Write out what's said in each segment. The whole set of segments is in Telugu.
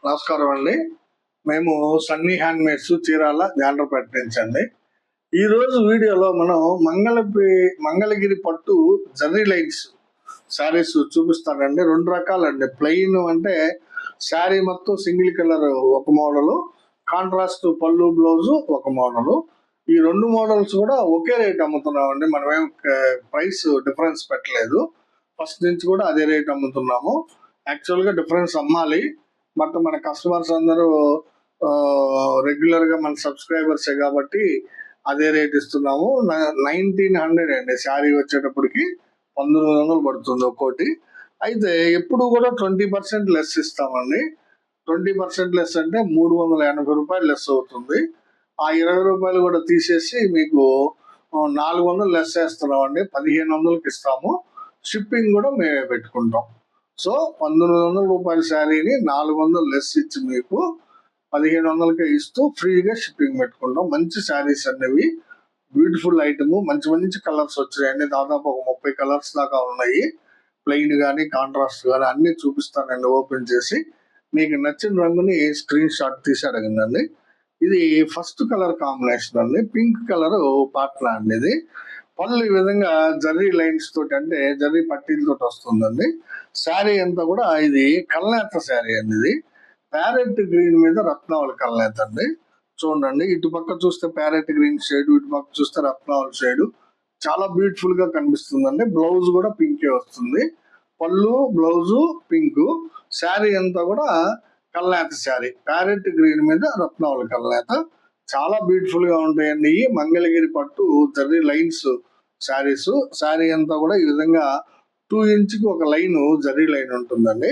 నమస్కారం అండి. మేము సన్నీ హ్యాండ్మేడ్స్ చీరాల జాండ్రపేట నుంచి అండి. ఈరోజు వీడియోలో మనం మంగళగిరి పట్టు జర్రీ లైన్స్ శారీస్ చూపిస్తానండి. 2 రకాలండి. ప్లెయిన్ అంటే శారీ మొత్తం సింగిల్ కలర్ ఒక మోడలు, కాంట్రాస్ట్ పళ్ళు బ్లౌజు ఒక మోడలు. ఈ 2 మోడల్స్ కూడా ఒకే రేట్ అమ్ముతున్నామండి. మనమేం ప్రైస్ డిఫరెన్స్ పెట్టలేదు. ఫస్ట్ నుంచి కూడా అదే రేట్ అమ్ముతున్నాము. యాక్చువల్గా డిఫరెన్స్ అమ్మాలి, బట్ మన కస్టమర్స్ అందరూ రెగ్యులర్ గా మన సబ్స్క్రైబర్సే కాబట్టి అదే రేట్ ఇస్తున్నాము. 1900 అండి. శారీ వచ్చేటప్పటికి 1900 పడుతుంది ఒక్కోటి. అయితే ఎప్పుడు కూడా 20% లెస్ ఇస్తామండి. 20% లెస్ అంటే 380 రూపాయలు లెస్ అవుతుంది. ఆ 20 రూపాయలు కూడా తీసేసి మీకు 400 లెస్ వేస్తున్నామండి. 1500కి ఇస్తాము. షిప్పింగ్ కూడా మేమే పెట్టుకుంటాం. సో 1900 రూపాయల శారీని 400 లెస్ ఇచ్చి మీకు 1500కే ఇస్తూ ఫ్రీగా షిప్పింగ్ పెట్టుకుంటాం. మంచి శారీస్ అనేవి, బ్యూటిఫుల్ ఐటమ్, మంచి మంచి కలర్స్ వచ్చాయండి. దాదాపు ఒక 30 కలర్స్ దాకా ఉన్నాయి. ప్లెయిన్ కానీ కాంట్రాస్ట్ కానీ అన్ని చూపిస్తానండి ఓపెన్ చేసి. మీకు నచ్చిన రంగుని స్క్రీన్ షాట్ తీసి అడగండి. ఇది ఫస్ట్ కలర్ కాంబినేషన్ అండి. పింక్ కలర్ పాట్నా అండి. ఇది పళ్ళు ఈ విధంగా జర్రీ లైన్స్ తోటి, అంటే జర్రీ పట్టీలతో వస్తుందండి. శారీ అంతా కూడా ఇది కల్నేత శారీ అండి. ఇది ప్యారెట్ గ్రీన్ మీద రత్నావళి కల్నేత అండి. చూడండి, ఇటు పక్క చూస్తే ప్యారెట్ గ్రీన్ షేడ్, ఇటు పక్క చూస్తే రత్నావళి షేడ్. చాలా బ్యూటిఫుల్ గా కనిపిస్తుందండి. బ్లౌజ్ కూడా పింకే వస్తుంది. పళ్ళు బ్లౌజు పింక్, శారీ అంతా కూడా కల్నేత శారీ, ప్యారెట్ గ్రీన్ మీద రత్నావళి కల్నేత. చాలా బ్యూటిఫుల్ గా ఉంటాయండి. ఈ మంగళగిరి పట్టు జర్రీ లైన్స్ శారీస్. శారీ అంతా కూడా ఈ విధంగా 2 ఇంచుకి ఒక లైన్ జర్రీ లైన్ ఉంటుందండి.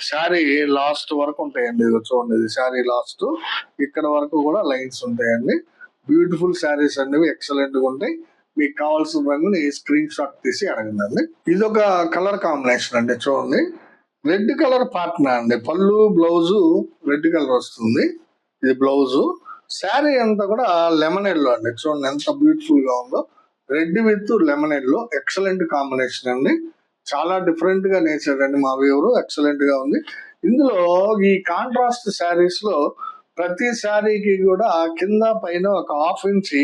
శారీ లాస్ట్ వరకు ఉంటాయండి. చూడండి, ఇది శారీ లాస్ట్ ఇక్కడ వరకు కూడా లైన్స్ ఉంటాయండి. బ్యూటిఫుల్ శారీస్ అనేవి ఎక్సలెంట్ గా ఉంటాయి. మీకు కావాల్సిన రంగుని స్క్రీన్ షాట్ తీసి అడగండి. ఇది ఒక కలర్ కాంబినేషన్ అండి. చూడండి, రెడ్ కలర్ పాట్నా అండి. పళ్ళు బ్లౌజు రెడ్ కలర్ వస్తుంది. ఇది బ్లౌజు. శారీ అంతా కూడా లెమన్ ఎల్లో అండి. చూడండి ఎంత బ్యూటిఫుల్ గా ఉందో. Red with lemon yellow excellent combination అండి. చాలా డిఫరెంట్ గా నేర్చారండి మా వ్యూవర్. ఎక్సలెంట్ గా ఉంది. ఇందులో ఈ కాంట్రాస్ట్ శారీస్ లో ప్రతి శారీకి కూడా కింద పైన ఒక 1/2 ఇంచి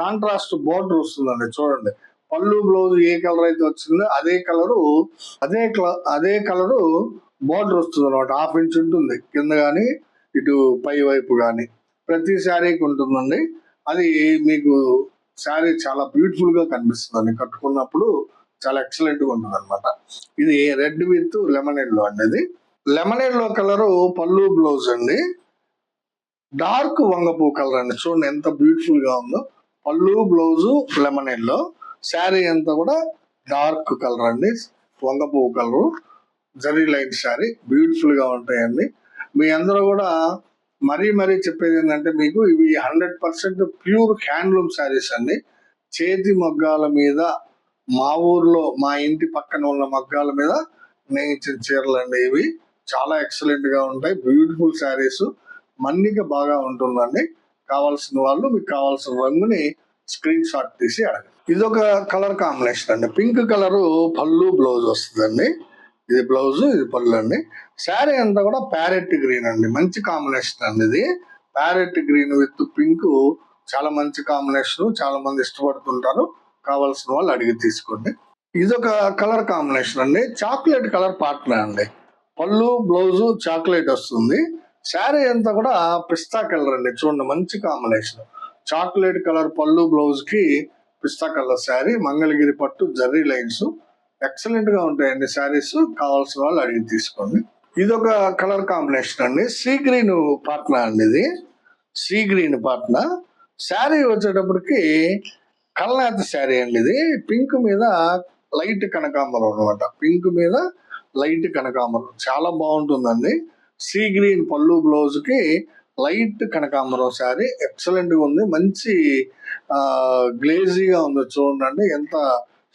కాంట్రాస్ట్ బోర్డర్ వస్తుందండి. చూడండి, పళ్ళు బ్లౌజ్ ఏ కలర్ అయితే వచ్చిందో అదే కలరు బోర్డర్ వస్తుంది అనమాట. 1/2 ఇంచ్ ఉంటుంది కింద గాని ఇటు పై వైపు గాని. ప్రతి శారీకి ఉంటుందండి. అది మీకు శారీ చాలా బ్యూటిఫుల్ గా కనిపిస్తుందండి. కట్టుకున్నప్పుడు చాలా ఎక్సలెంట్ గా ఉంటుంది అనమాట. ఇది రెడ్ విత్ లెమన్ ఎల్లో అండి. ఇది లెమన్ ఎల్లో కలర్ పళ్ళు బ్లౌజ్ అండి. డార్క్ వంగపూ కలర్ అండి. చూడండి ఎంత బ్యూటిఫుల్ గా ఉందో. పళ్ళు బ్లౌజు లెమన్ ఎల్లో, శారీ అంతా కూడా డార్క్ కలర్ అండి. వంగపూ colour zari line sari beautiful గా ఉంటాయండి. మీ అందరూ కూడా మరీ చెప్పేది ఏంటంటే, మీకు ఇవి 100% ప్యూర్ హ్యాండ్లూమ్ శారీస్ అండి. చేతి మగ్గాల మీద, మా ఊర్లో మా ఇంటి పక్కన ఉన్న మగ్గాల మీద నేయించిన చీరలు అండి. ఇవి చాలా ఎక్సలెంట్ గా ఉంటాయి. బ్యూటిఫుల్ శారీస్, మన్నిక బాగా ఉంటుందండి. కావాల్సిన వాళ్ళు మీకు కావాల్సిన రంగుని స్క్రీన్ షాట్ తీసి అడగండి. ఇది ఒక కలర్ కాంబినేషన్ అండి. పింక్ కలర్ పళ్ళు బ్లౌజ్ వస్తుందండి. ఇది బ్లౌజ్, ఇది పళ్ళు అండి. శారీ అంతా కూడా ప్యారెట్ గ్రీన్ అండి. మంచి కాంబినేషన్ అండి. ఇది ప్యారెట్ గ్రీన్ విత్ పింక్ చాలా మంచి కాంబినేషన్. చాలా మంది ఇష్టపడుతుంటారు. కావాల్సిన వాళ్ళు అడిగి తీసుకోండి. ఇది ఒక కలర్ కాంబినేషన్ అండి. చాక్లెట్ కలర్ పాట్నా అండి. పళ్ళు బ్లౌజ్ చాక్లెట్ వస్తుంది. శారీ అంతా కూడా పిస్తా కలర్ అండి. చూడండి మంచి కాంబినేషన్. చాక్లెట్ కలర్ పళ్ళు బ్లౌజ్ కి పిస్తా కలర్ శారీ. మంగళగిరి పట్టు జర్రీ లైన్స్ ఎక్సలెంట్ గా ఉంటాయండి శారీస్. కావాల్సిన వాళ్ళు అడిగి తీసుకోండి. ఇది ఒక కలర్ కాంబినేషన్ అండి. సీ గ్రీన్ పాట్నా అండి. ఇది సీ గ్రీన్ పాట్నా. శారీ వచ్చేటప్పటికి కల్నేత శారీ అండి. ఇది పింక్ మీద లైట్ కనకాంబరం అనమాట. పింక్ మీద లైట్ కనకాంబరం చాలా బాగుంటుందండి. సీ గ్రీన్ పళ్ళు బ్లౌజ్ కి లైట్ కనకాంబరం శారీ ఎక్సలెంట్ గా ఉంది. మంచి గ్లేజీగా ఉంది. చూడండి ఎంత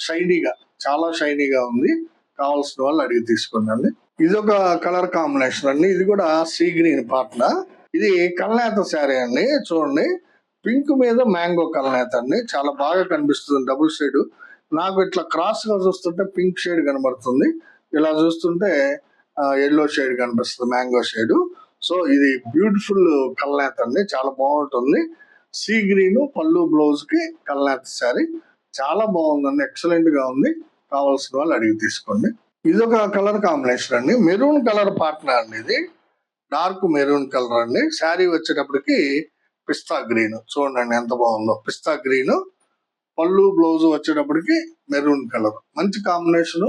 షైనీగా, చాలా షైనీగా ఉంది. కావాల్సిన వాళ్ళు అడిగి తీసుకోండి. ఇది ఒక కలర్ కాంబినేషన్ అండి. ఇది కూడా సీ గ్రీన్ పాట్నా. ఇది కల్నేత శారీ అండి. చూడండి, పింక్ మీద మ్యాంగో కల్నేత అండి. చాలా బాగా కనిపిస్తుంది. Double shade. నాకు ఇట్లా క్రాస్ గా చూస్తుంటే పింక్ షేడ్ కనబడుతుంది, ఇలా చూస్తుంటే ఎల్లో షేడ్ కనిపిస్తుంది, మ్యాంగో షేడ్. సో ఇది బ్యూటిఫుల్ కల్నేత అండి, చాలా బాగుంటుంది. సీ గ్రీన్ పళ్ళు బ్లౌజ్ కి కల్నేత శారీ చాలా బాగుందండి, ఎక్సలెంట్ గా ఉంది. కావాల్సిన వాళ్ళు అడిగి తీసుకోండి. ఇది ఒక కలర్ కాంబినేషన్ అండి, మెరూన్ కలర్ పార్ట్నర్ అండి. ఇది డార్క్ మెరూన్ కలర్ అండి. శారీ వచ్చేటప్పటికి పిస్తా గ్రీన్, చూడండి ఎంత బాగుందో. పిస్తా గ్రీన్ పళ్ళు బ్లౌజ్ వచ్చేటప్పటికి మెరూన్ కలర్, మంచి కాంబినేషన్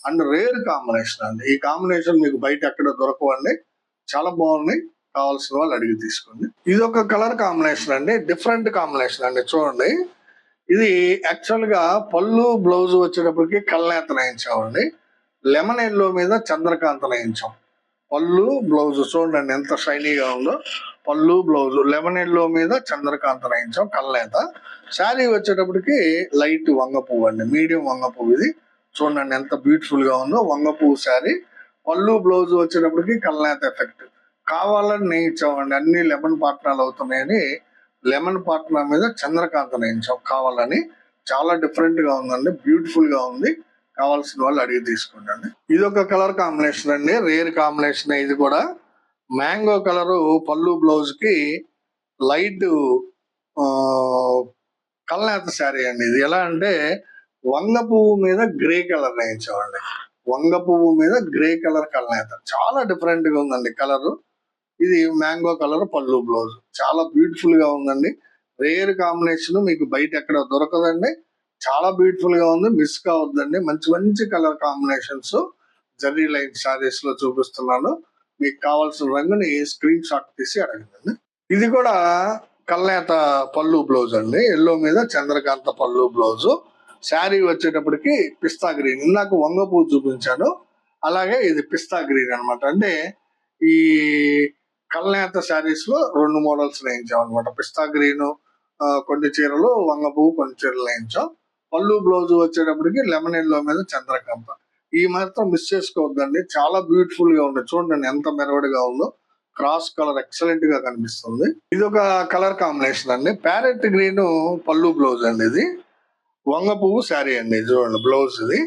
అండ్ రేర్ కాంబినేషన్ అండి. ఈ కాంబినేషన్ మీకు బయట ఎక్కడ దొరకవండి, చాలా బాగున్నాయి. కావాల్సిన వాళ్ళు అడిగి తీసుకోండి. ఇది ఒక కలర్ కాంబినేషన్ అండి, డిఫరెంట్ కాంబినేషన్ అండి. చూడండి, ఇది యాక్చువల్ గా పళ్ళు బ్లౌజ్ వచ్చేటప్పటికి కల్నేత నేయించామండి. లెమన్ ఎల్లో మీద చంద్రకాంత నేయించాం. పళ్ళు బ్లౌజ్ చూడండి ఎంత షైనీగా ఉందో. పళ్ళు బ్లౌజ్ లెమన్ ఎల్లో మీద చంద్రకాంత నేయించాం, కల్నేత. శారీ వచ్చేటప్పటికి లైట్ వంగ పువ్వు అండి, మీడియం వంగ పువ్వు. ఇది చూడండి ఎంత బ్యూటిఫుల్ గా ఉందో, వంగ పువ్వు శారీ. పళ్ళు బ్లౌజ్ వచ్చేటప్పటికి కల్నేత ఎఫెక్ట్. కావాలని నేయించామండి, అన్ని లెమన్ పాట్నాలు అవుతున్నాయని లెమన్ పాట్నా మీద చంద్రకాంత నేయించాం కావాలని. చాలా డిఫరెంట్ గా ఉందండి, బ్యూటిఫుల్ గా ఉంది. కావాల్సిన వాళ్ళు అడిగి తీసుకోండి. ఇది ఒక కలర్ కాంబినేషన్ అండి, రేర్ కాంబినేషన్. ఇది కూడా మ్యాంగో కలర్ పళ్ళు బ్లౌజ్ కి లైట్ కల్నేత శారీ అండి. ఇది ఎలా అంటే వంగ పువ్వు మీద గ్రే కలర్ నేయించామండి. వంగ పువ్వు మీద గ్రే కలర్ కల్నేత, చాలా డిఫరెంట్ గా ఉందండి కలర్. ఇది మ్యాంగో కలర్ పళ్ళు బ్లౌజ్, చాలా బ్యూటిఫుల్ గా ఉందండి. రేర్ కాంబినేషన్, మీకు బయట ఎక్కడ దొరకదండి. చాలా బ్యూటిఫుల్ గా ఉంది, మిస్ కావద్దండి. మంచి మంచి colour combinations zari line saris లో చూపిస్తున్నాను. మీకు కావాల్సిన రంగుని స్క్రీన్ షాట్ తీసి అడగండి. ఇది కూడా కల్నేత పళ్ళు బ్లౌజ్ అండి, ఎల్లో మీద చంద్రకాంత పళ్ళు బ్లౌజ్. శారీ వచ్చేటప్పటికి పిస్తా గ్రీన్, ఇందాక వంగ పువ్వు చూపించాను, అలాగే ఇది పిస్తా గ్రీన్ అన్నమాట. అంటే ఈ కల్నేత శారీస్ లో రెండు మోడల్స్ వేయించాం అనమాట. పిస్తా గ్రీన్ కొన్ని చీరలు, వంగ పువ్వు కొన్ని చీరలు వేయించాం. పళ్ళు బ్లౌజ్ వచ్చేటప్పటికి లెమన్ ఎల్లో మీద చంద్రకాంత. ఈ మాత్రం మిస్ చేసుకోవద్దండి, చాలా బ్యూటిఫుల్ గా ఉంది. చూడండి ఎంత మెరవడిగా ఉందో, క్రాస్ కలర్ ఎక్సలెంట్ గా కనిపిస్తుంది. ఇది ఒక కలర్ కాంబినేషన్ అండి, ప్యారెట్ గ్రీన్ పళ్ళు బ్లౌజ్ అండి. ఇది వంగ పువ్వు శారీ అండి, చూడండి బ్లౌజ్. ఇది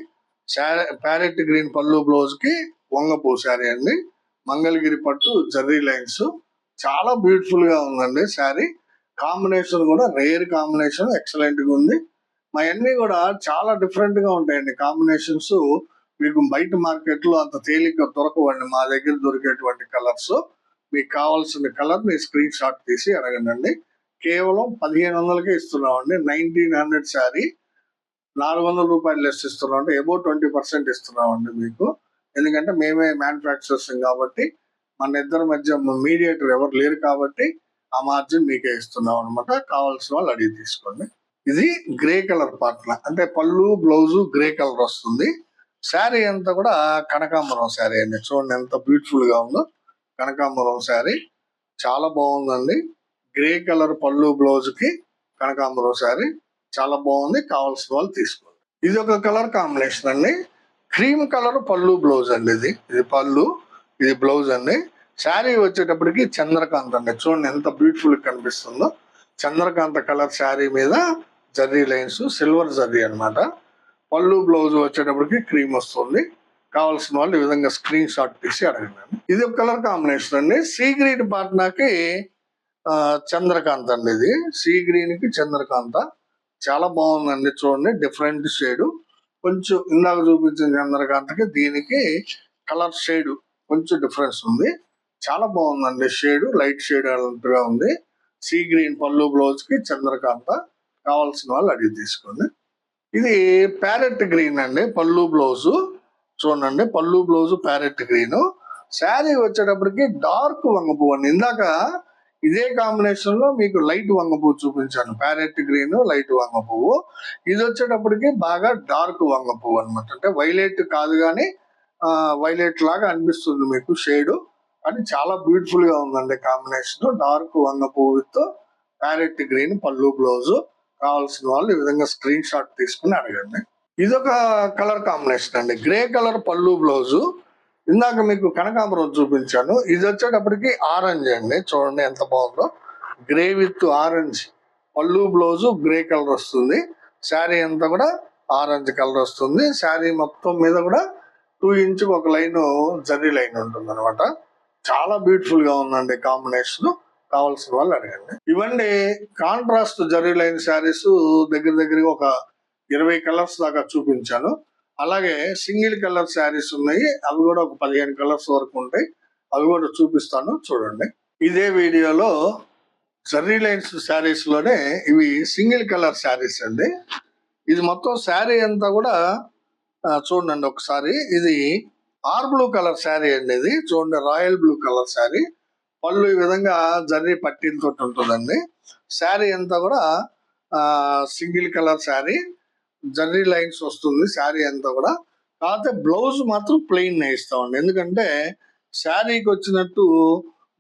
ప్యారెట్ గ్రీన్ పళ్ళు బ్లౌజ్ కి వంగ పువ్వు శారీ అండి. మంగళగిరి పట్టు జరీ లైన్స్, చాలా బ్యూటిఫుల్ గా ఉందండి శారీ. కాంబినేషన్ కూడా రేర్ కాంబినేషన్, ఎక్సలెంట్ గా ఉంది. మా అన్ని కూడా చాలా డిఫరెంట్ గా ఉంటాయండి కాంబినేషన్స్. మీకు బయట మార్కెట్ లో అంత తేలిక దొరకవండి, మా దగ్గర దొరికేటువంటి కలర్స్. మీకు కావాల్సిన కలర్ ని స్క్రీన్ షాట్ తీసి అడగండి. కేవలం 1500కే ఇస్తున్నామండి. 1900 శారీ 400 రూపాయలు లెస్ ఇస్తున్నాం, అంటే అబౌట్ 20% ఇస్తున్నామండి మీకు. ఎందుకంటే మేమే మ్యానుఫ్యాక్చరర్స్ కాబట్టి, మన ఇద్దరి మధ్య మీడియేటర్ ఎవరు లేరు కాబట్టి ఆ మార్జిన్ మీకే ఇస్తున్నాం అనమాట. కావాల్సిన వాళ్ళు అడిగి తీసుకోండి. ఇది గ్రే కలర్ పార్ట్నర్, అంటే పళ్ళు బ్లౌజ్ గ్రే కలర్ వస్తుంది. శారీ అంతా కూడా కనకాంబరం శారీ అండి. చూడండి ఎంత బ్యూటిఫుల్ గా ఉందో, కనకాంబరం శారీ చాలా బాగుందండి. గ్రే కలర్ పళ్ళు బ్లౌజ్ కి కనకాంబరం శారీ చాలా బాగుంది. కావాల్సిన వాళ్ళు తీసుకోండి. ఇది ఒక కలర్ కాంబినేషన్ అండి, క్రీమ్ కలర్ పళ్ళు బ్లౌజ్ అండి. ఇది పళ్ళు, ఇది బ్లౌజ్ అండి. శారీ వచ్చేటప్పటికి చంద్రకాంత అండి, చూడండి ఎంత బ్యూటిఫుల్ కనిపిస్తుందో. చంద్రకాంత కలర్ శారీ మీద జరీ లైన్స్, సిల్వర్ జరీ అన్నమాట. పళ్ళు బ్లౌజ్ వచ్చేటప్పటికి క్రీమ్ వస్తుంది. కావాల్సిన వాళ్ళు ఈ విధంగా స్క్రీన్ షాట్ తీసి అడగండి. ఇది ఒక కలర్ కాంబినేషన్ అండి, సీ గ్రీన్ పాట్నాకి చంద్రకాంత అండి. ఇది సీ గ్రీన్ కి చంద్రకాంత చాలా బాగుందండి. చూడండి డిఫరెంట్ షేడ్, కొంచెం ఇందాక చూపించిన చంద్రకాంతకి దీనికి కలర్ షేడ్ కొంచెం డిఫరెన్స్ ఉంది. చాలా బాగుందండి షేడ్, లైట్ షేడ్ అన్నట్టుగా ఉంది. సీ గ్రీన్ పళ్ళు బ్లౌజ్ కి చంద్రకాంత. కావాల్సిన వాళ్ళు అడిగి తీసుకోండి. ఇది ప్యారెట్ గ్రీన్ అండి, పళ్ళు బ్లౌజ్. చూడండి పళ్ళు బ్లౌజ్ ప్యారెట్ గ్రీన్. శారీ వచ్చేటప్పటికి డార్క్ వంగపువ్వు అండి. ఇందాక ఇదే కాంబినేషన్ లో మీకు లైట్ వంగపువ్వు చూపించాను, ప్యారెట్ గ్రీన్ లైట్ వంగపువ్వు. ఇది వచ్చేటప్పటికి బాగా డార్క్ వంగపువ్వు అనమాట. అంటే వైలెట్ కాదు కానీ వైలెట్ లాగా అనిపిస్తుంది మీకు షేడ్, కానీ చాలా బ్యూటిఫుల్ గా ఉందండి కాంబినేషన్. డార్క్ వంగపువ్వు విత్ ప్యారెట్ గ్రీన్ పళ్ళు బ్లౌజ్. కావాల్సిన వాళ్ళు ఈ విధంగా స్క్రీన్ షాట్ తీసుకుని అడగండి. ఇదొక కలర్ కాంబినేషన్ అండి, గ్రే కలర్ పళ్ళు బ్లౌజ్. ఇందాక మీకు కనకాంబరం చూపించాను, ఇది వచ్చేటప్పటికి ఆరెంజ్ అండి. చూడండి ఎంత బాగుందో, గ్రే విత్ ఆరెంజ్ పళ్ళు బ్లౌజ్, గ్రే కలర్ వస్తుంది. శారీ అంతా కూడా ఆరెంజ్ కలర్ వస్తుంది. శారీ మొత్తం మీద కూడా 2 ఇంచ్ ఒక లైన్ జరీ లైన్ ఉంటుంది అనమాట. చాలా బ్యూటిఫుల్ గా ఉందండి కాంబినేషన్. కావాల్సిన వాళ్ళు అడగండి. ఇవన్నీ కాంట్రాస్ట్ జరీ లైన్ శారీస్ దగ్గర దగ్గరగా ఒక 20 కలర్స్ దాకా చూపించాను. అలాగే సింగిల్ కలర్ శారీస్ ఉన్నాయి, అవి కూడా ఒక 15 కలర్స్ వరకు ఉంటాయి, అవి కూడా చూపిస్తాను చూడండి. ఇదే వీడియోలో జరీ లైన్స్ శారీస్ లోనే ఇవి సింగిల్ కలర్ శారీస్ అండి. ఇది మొత్తం శారీ అంతా కూడా చూడండి ఒకసారి. ఇది ఆర్ బ్లూ కలర్ శారీ అండి. ఇది చూడండి, రాయల్ బ్లూ కలర్ శారీ. పళ్ళు ఈ విధంగా జర్రీ పట్టీలతో ఉంటుందండి. శారీ అంతా కూడా single colour sari, zari lines వస్తుంది శారీ అంతా కూడా. కాకపోతే బ్లౌజ్ మాత్రం ప్లెయిన్ ఇస్తామండి, ఎందుకంటే శారీకి వచ్చినట్టు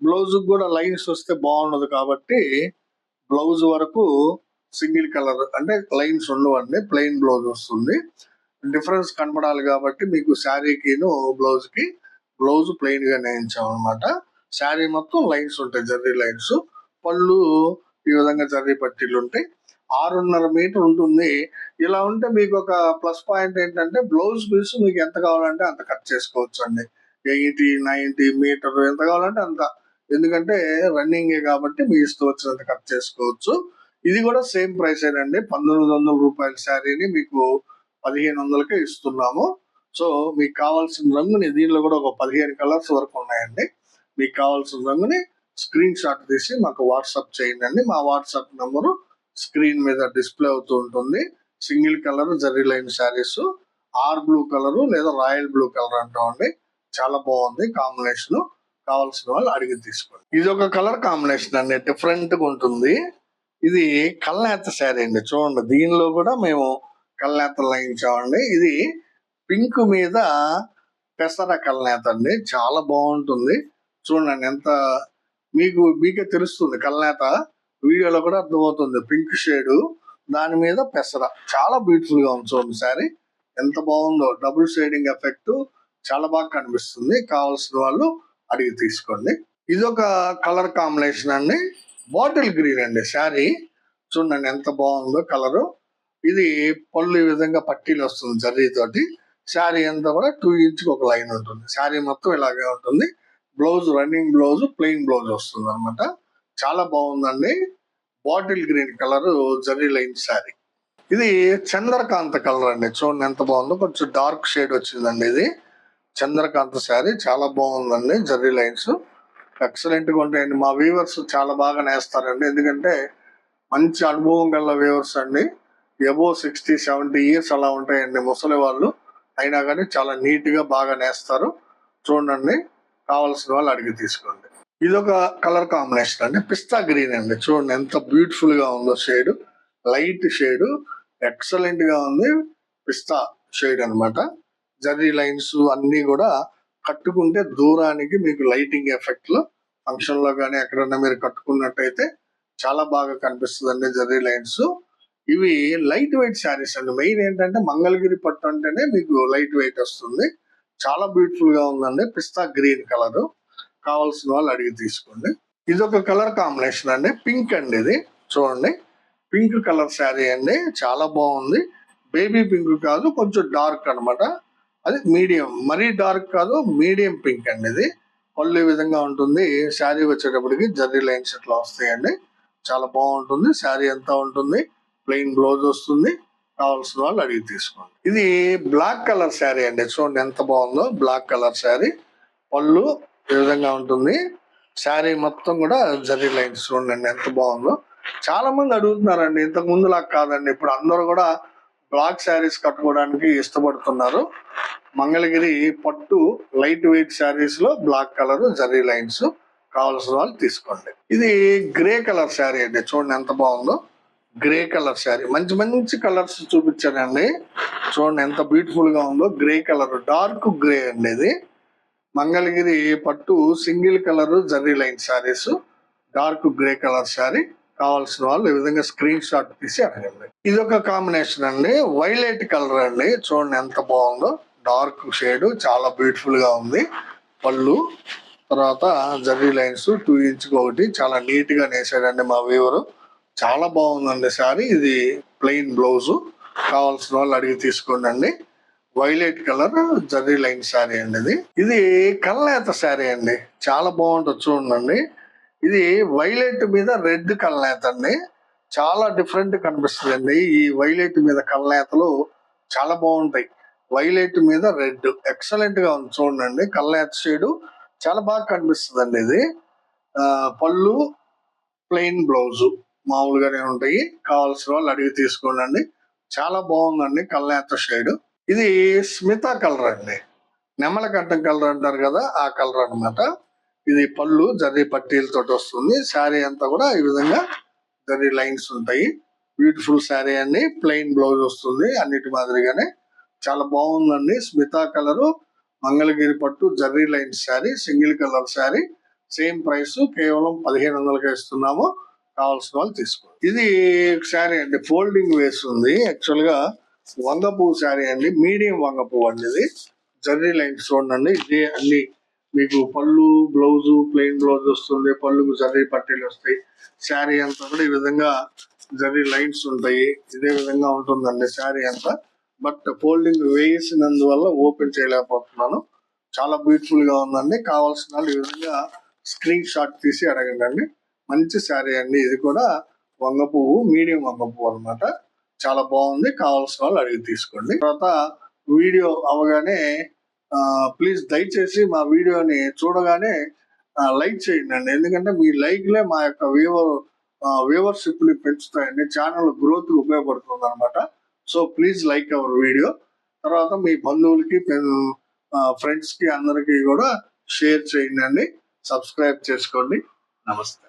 బ్లౌజ్ కూడా లైన్స్ వస్తే బాగుండదు కాబట్టి బ్లౌజ్ వరకు సింగిల్ కలర్ అంటే లైన్స్ ఉండవండి, ప్లెయిన్ బ్లౌజ్ వస్తుంది. డిఫరెన్స్ కనపడాలి కాబట్టి మీకు శారీకిను బ్లౌజ్ కి బ్లౌజ్ ప్లెయిన్ గా నేయించాం అనమాట. శారీ మొత్తం లైన్స్ ఉంటాయి, జర్రీ లైన్స్. పళ్ళు ఈ విధంగా జర్రీ పట్టీలు ఉంటాయి. 6.5 మీటర్ ఉంటుంది. ఇలా ఉంటే మీకు ఒక ప్లస్ పాయింట్ ఏంటంటే బ్లౌజ్ పీస్ మీకు ఎంత కావాలంటే అంత కట్ చేసుకోవచ్చు అండి. 80, 90 మీటర్ ఎంత కావాలంటే అంత, ఎందుకంటే రన్నింగే కాబట్టి మీ ఇష్టం వచ్చినంత కట్ చేసుకోవచ్చు. ఇది కూడా సేమ్ ప్రైస్ ఏనండి. 1900 రూపాయల శారీని మీకు 1500కే ఇస్తున్నాము. సో మీకు కావాల్సిన రంగుని దీనిలో కూడా ఒక 15 కలర్స్ వరకు ఉన్నాయండి. మీకు కావాల్సిన రంగుని స్క్రీన్ షాట్ తీసి మాకు వాట్సాప్ చేయండి. మా వాట్సాప్ నంబరు స్క్రీన్ మీద డిస్ప్లే అవుతూ ఉంటుంది. Single colour zari line saris, or blue colour లేదా రాయల్ బ్లూ కలర్ అంటామండి. చాలా బాగుంది కాంబినేషన్. కావాల్సిన వాళ్ళు అడిగి తీసుకోండి. ఇది ఒక కలర్ కాంబినేషన్ అండి, డిఫరెంట్ గా ఉంటుంది. ఇది కల్నేత శారీ అండి. చూడండి, దీనిలో కూడా మేము కల్నేతలు లయించామండి. ఇది పింక్ మీద పెసర కల్నేత అండి, చాలా బాగుంటుంది. చూడండి ఎంత మీకే తెలుస్తుంది. కల్నేత వీడియోలో కూడా అర్థమవుతుంది. పింక్ షేడ్ దాని మీద పెసర, చాలా బ్యూటిఫుల్ గా ఉంది. చూడండి శారీ ఎంత బాగుందో, డబుల్ షేడింగ్ ఎఫెక్ట్ చాలా బాగా కనిపిస్తుంది. కావాల్సిన వాళ్ళు అడిగి తీసుకోండి. ఇదొక కలర్ కాంబినేషన్ అండి, బాటిల్ గ్రీన్ అండి శారీ. చూడండి ఎంత బాగుందో కలరు. ఇది పళ్ళు ఈ విధంగా పట్టీలు వస్తుంది జర్రీ తోటి. శారీ అంతా కూడా 2 ఇంచ్కి ఒక లైన్ ఉంటుంది. శారీ మొత్తం ఇలాగే ఉంటుంది. Blouse running blouse, plain blouse వస్తుంది అనమాట. చాలా బాగుందండి. Bottle green colour zari line sari. ఇది చంద్రకాంత కలర్ అండి. చూడండి ఎంత బాగుందో, కొంచెం డార్క్ షేడ్ వచ్చిందండి. ఇది చంద్రకాంత శారీ, చాలా బాగుందండి. జరీ లైన్స్ ఎక్సలెంట్ గా ఉంటాయండి. మా వ్యూవర్స్ చాలా బాగా నేస్తారండి, ఎందుకంటే మంచి అనుభవం గల వ్యూవర్స్ అండి. ఎబో 60-70 ఇయర్స్ అలా ఉంటాయండి ముసలి వాళ్ళు, అయినా కానీ చాలా నీట్ గా బాగా నేస్తారు. చూడండి, కావాల్సిన వాళ్ళు అడిగి తీసుకోండి. ఇది ఒక కలర్ కాంబినేషన్ అండి, పిస్తా గ్రీన్ అండి. చూడండి ఎంత బ్యూటిఫుల్ గా ఉందో షేడ్, లైట్ షేడ్, ఎక్సలెంట్ గా ఉంది. పిస్తా షేడ్ అనమాట. జరీ లైన్స్ అన్ని కూడా కట్టుకుంటే దూరానికి మీకు లైటింగ్ ఎఫెక్ట్ లో ఫంక్షన్ లో కానీ ఎక్కడన్నా మీరు కట్టుకున్నట్టయితే చాలా బాగా కనిపిస్తుంది అండి జరీ లైన్స్. ఇవి లైట్ వెయిట్ శారీస్ అండి. మెయిన్ ఏంటంటే మంగళగిరి పట్టు అంటేనే మీకు లైట్ వెయిట్ వస్తుంది. చాలా బ్యూటిఫుల్ గా ఉందండి. పిస్తా గ్రీన్ కలర్. కావాల్సిన వాళ్ళు అడిగి తీసుకోండి. ఇది ఒక కలర్ కాంబినేషన్ అండి, పింక్ అండి. ఇది చూడండి, పింక్ కలర్ శారీ అండి, చాలా బాగుంది. బేబీ పింక్ కాదు, కొంచెం డార్క్ అనమాట. అది మీడియం, మరీ డార్క్ కాదు, మీడియం పింక్ అండి. ఇది పళ్ళు ఈ విధంగా ఉంటుంది. శారీ వచ్చేటప్పటికి జర్రీ లైన్స్ ఇట్లా వస్తాయండి. చాలా బాగుంటుంది. శారీ ఎంత ఉంటుంది, ప్లెయిన్ బ్లౌజ్ వస్తుంది. కావాల్సిన వాళ్ళు అడిగి తీసుకోండి. ఇది బ్లాక్ కలర్ శారీ అండి. చూడండి ఎంత బాగుందో, బ్లాక్ కలర్ శారీ. పళ్ళు ఈ విధంగా ఉంటుంది. శారీ మొత్తం కూడా జరీ లైన్స్ చూడండి ఎంత బాగుందో. చాలా మంది అడుగుతున్నారండి, ఇంతకు ముందు లాగా కాదండి. ఇప్పుడు అందరూ కూడా బ్లాక్ శారీస్ కట్టుకోవడానికి ఇష్టపడుతున్నారు. మంగళగిరి పట్టు లైట్ వెయిట్ శారీస్ లో బ్లాక్ కలర్ జరీ లైన్స్. కావాల్సిన వాళ్ళు తీసుకోండి. ఇది గ్రే కలర్ శారీ అండి. చూడండి ఎంత బాగుందో, గ్రే కలర్ శారీ. మంచి మంచి కలర్స్ చూపించానండి. చూడండి ఎంత బ్యూటిఫుల్ గా ఉందో. గ్రే కలర్, డార్క్ గ్రే అండి. ఇది మంగళగిరి పట్టు single colour zari line saris, dark grey colour sari. కావాల్సిన వాళ్ళు ఈ విధంగా స్క్రీన్ షాట్ తీసి అడగండి. ఇది ఒక కాంబినేషన్ అండి, వైలెట్ కలర్ అండి. చూడండి ఎంత బాగుందో, డార్క్ షేడ్, చాలా బ్యూటిఫుల్ గా ఉంది. పళ్ళు తర్వాత జరీ లైన్స్ 2 ఇంచ్కి ఒకటి, చాలా నీట్ గా నేసాడండి మా వ్యూవర్. చాలా బాగుందండి శారీ. ఇది ప్లెయిన్ బ్లౌజ్. కావాల్సిన వాళ్ళు అడిగి తీసుకోండి అండి. Violet colour zari line sari అండి. ఇది కల్నేత శారీ అండి, చాలా బాగుంటుంది చూడండి. ఇది వైలెట్ మీద రెడ్ కల్నేత అండి, చాలా డిఫరెంట్ కనిపిస్తుంది అండి. ఈ వైలెట్ మీద కల్నేతలు చాలా బాగుంటాయి. వైలెట్ మీద రెడ్ ఎక్సలెంట్ గా ఉంది చూడండి. కల్నేత షేడ్ చాలా బాగా కనిపిస్తుంది అండి. ఇది పళ్ళు ప్లెయిన్ బ్లౌజ్ మామూలుగానే ఉంటాయి. కావాల్సిన వాళ్ళు అడిగి తీసుకోండి. చాలా బాగుందండి కల్నేత షేడ్. ఇది స్మితా కలర్ అండి, నెమల కంఠం కలర్ అంటారు కదా, ఆ కలర్ అన్నమాట. ఇది పళ్ళు జరీ పట్టీలతో వస్తుంది. శారీ అంతా కూడా ఈ విధంగా జరీ లైన్స్ ఉంటాయి. బ్యూటిఫుల్ శారీ అండి, ప్లెయిన్ బ్లౌజ్ వస్తుంది అన్నిటి మాదిరిగానే. చాలా బాగుందండి. స్మితా కలరు మంగళగిరి పట్టు zari line sari, single colour sari, same price కేవలం 1500కే ఇస్తున్నాము. కావాల్సిన వాళ్ళు తీసుకోండి. ఇది శారీ అండి, ఫోల్డింగ్ వేస్తుంది. యాక్చువల్ గా వంగ పువ్వు శారీ అండి, మీడియం వంగ పువ్వు అండి. ఇది జరీ లైన్స్ చూడండి. ఇది అన్ని మీకు పళ్ళు బ్లౌజ్ ప్లెయిన్ బ్లౌజ్ వస్తుంది, పళ్ళుకు జరీ పట్టీలు వస్తాయి. శారీ అంతా కూడా ఈ విధంగా జరీ లైన్స్ ఉంటాయి. ఇదే విధంగా ఉంటుందండి శారీ అంతా. బట్ ఫోల్డింగ్ వేసినందువల్ల ఓపెన్ చేయలేకపోతున్నాను. చాలా బ్యూటిఫుల్ గా ఉందండి. కావాల్సిన వాళ్ళు ఈ విధంగా స్క్రీన్ షాట్ తీసి అడగండి. మంచి శారీ అండి. ఇది కూడా వంగ పువ్వు, మీడియం వంగ పువ్వు అనమాట. చాలా బాగుంది. కావాల్సిన వాళ్ళు అడిగి తీసుకోండి. తర్వాత వీడియో అవగానే ప్లీజ్ దయచేసి మా వీడియోని చూడగానే లైక్ చేయండి. ఎందుకంటే మీ లైక్లే మా యొక్క వ్యూవర్షిప్ ని పెంచుతాయండి, ఛానల్ గ్రోత్ ఉపయోగపడుతుంది అనమాట. So please like our video. తర్వాత మీ బంధువులకి ఫ్రెండ్స్ కి అందరికి కూడా షేర్ చేయండి. సబ్స్క్రైబ్ చేసుకోండి. నమస్తే.